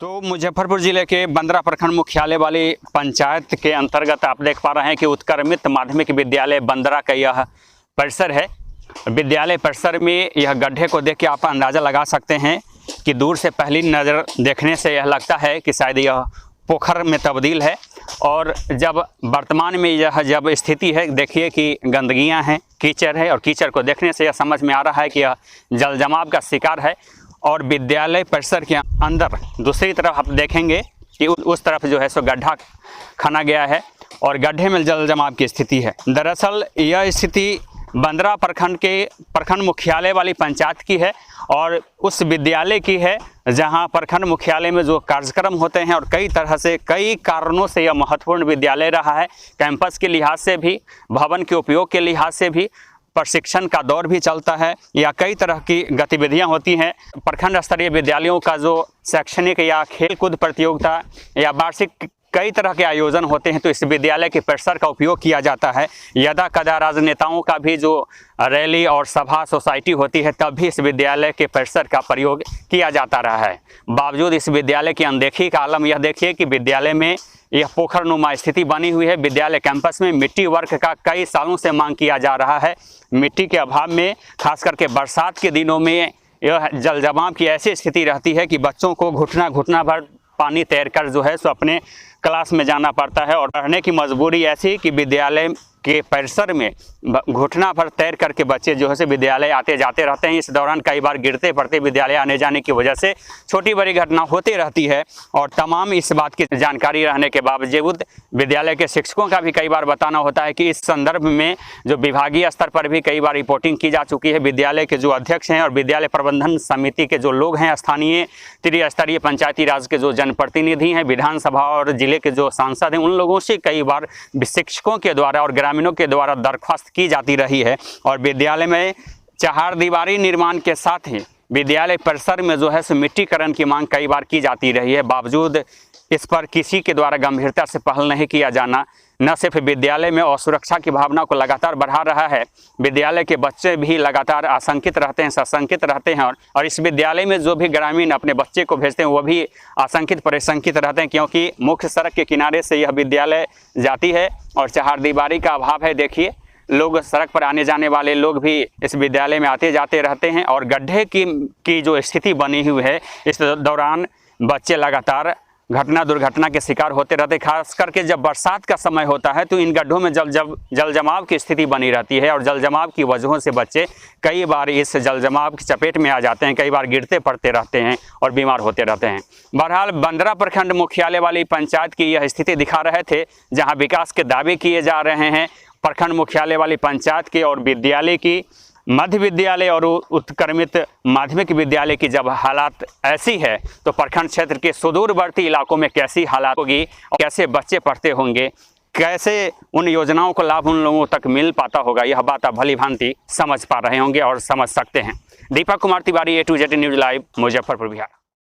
तो मुजफ्फरपुर जिले के बंदरा प्रखंड मुख्यालय वाली पंचायत के अंतर्गत आप देख पा रहे हैं कि उत्क्रमित माध्यमिक विद्यालय बंदरा का यह परिसर है। विद्यालय परिसर में यह गड्ढे को देख के आप अंदाज़ा लगा सकते हैं कि दूर से पहली नज़र देखने से यह लगता है कि शायद यह पोखर में तब्दील है। और जब वर्तमान में यह जब स्थिति है, देखिए कि गंदगियां हैं, कीचड़ है, और कीचड़ को देखने से यह समझ में आ रहा है कि यह जल जमाव का शिकार है। और विद्यालय परिसर के अंदर दूसरी तरफ आप देखेंगे कि उस तरफ जो है सो गड्ढा खना गया है और गड्ढे में जल जमाव की स्थिति है। दरअसल यह स्थिति बंदरा प्रखंड के प्रखंड मुख्यालय वाली पंचायत की है और उस विद्यालय की है जहां प्रखंड मुख्यालय में जो कार्यक्रम होते हैं और कई तरह से कई कारणों से यह महत्वपूर्ण विद्यालय रहा है। कैंपस के लिहाज से भी, भवन के उपयोग के लिहाज से भी, प्रशिक्षण का दौर भी चलता है या कई तरह की गतिविधियां होती हैं। प्रखंड स्तरीय विद्यालयों का जो शैक्षणिक या खेलकूद प्रतियोगिता या वार्षिक कई तरह के आयोजन होते हैं तो इस विद्यालय के परिसर का उपयोग किया जाता है। यदा कदा राजनेताओं का भी जो रैली और सभा सोसाइटी होती है तब भी इस विद्यालय के परिसर का प्रयोग किया जाता रहा है। बावजूद इस विद्यालय की अनदेखी का आलम यह देखिए कि विद्यालय में यह पोखरनुमा स्थिति बनी हुई है। विद्यालय कैंपस में मिट्टी वर्क का कई सालों से मांग किया जा रहा है। मिट्टी के अभाव में खास करके बरसात के दिनों में यह जल जमाव की ऐसी स्थिति रहती है कि बच्चों को घुटना भर पानी तैरकर जो है सो अपने क्लास में जाना पड़ता है और रहने की मजबूरी ऐसी कि विद्यालय के परिसर में घुटना भर तैर करके बच्चे जो है से विद्यालय आते जाते रहते हैं। इस दौरान कई बार गिरते पड़ते विद्यालय आने जाने की वजह से छोटी बड़ी घटना होती रहती है और तमाम इस बात की जानकारी रहने के बावजूद विद्यालय के शिक्षकों का भी कई बार बताना होता है कि इस संदर्भ में जो विभागीय स्तर पर भी कई बार रिपोर्टिंग की जा चुकी है। विद्यालय के जो अध्यक्ष हैं और विद्यालय प्रबंधन समिति के जो लोग हैं, स्थानीय त्रिस्तरीय पंचायती राज के जो जनप्रतिनिधि हैं, विधानसभा और जिले के जो सांसद हैं, उन लोगों से कई बार शिक्षकों के द्वारा और ग्रामीणों के द्वारा दरख्वास्त की जाती रही है। और विद्यालय में चहारदीवारी निर्माण के साथ ही विद्यालय परिसर में जो है सो मिट्टीकरण की मांग कई बार की जाती रही है। बावजूद इस पर किसी के द्वारा गंभीरता से पहल नहीं किया जाना न सिर्फ विद्यालय में असुरक्षा की भावना को लगातार बढ़ा रहा है, विद्यालय के बच्चे भी लगातार आशंकित रहते हैं, सशंकित रहते हैं। और इस विद्यालय में जो भी ग्रामीण अपने बच्चे को भेजते हैं वो भी आशंकित परेशंकित रहते हैं, क्योंकि मुख्य सड़क के किनारे से यह विद्यालय जाती है और चहारदीवारी का अभाव है। देखिए, लोग सड़क पर आने जाने वाले लोग भी इस विद्यालय में आते जाते रहते हैं और गड्ढे की जो स्थिति बनी हुई है, इस दौरान बच्चे लगातार दुर्घटना के शिकार होते रहते। खास करके जब बरसात का समय होता है तो इन गड्ढों में जल जमाव की स्थिति बनी रहती है और जल जमाव की वजहों से बच्चे कई बार इस जल जमाव की चपेट में आ जाते हैं, कई बार गिरते पड़ते रहते हैं और बीमार होते रहते हैं। बहरहाल बंदरा प्रखंड मुख्यालय वाली पंचायत की यह स्थिति दिखा रहे थे जहाँ विकास के दावे किए जा रहे हैं। प्रखंड मुख्यालय वाली पंचायत के और विद्यालय की, मध्य विद्यालय और उत्क्रमित माध्यमिक विद्यालय की जब हालात ऐसी है तो प्रखंड क्षेत्र के सुदूरवर्ती इलाकों में कैसी हालात होगी, कैसे बच्चे पढ़ते होंगे, कैसे उन योजनाओं को लाभ उन लोगों तक मिल पाता होगा, यह बात आप भली भांति समझ पा रहे होंगे और समझ सकते हैं। Deepak Kumar Tiwari, A to Z news live, Muzaffarpur, Bihar.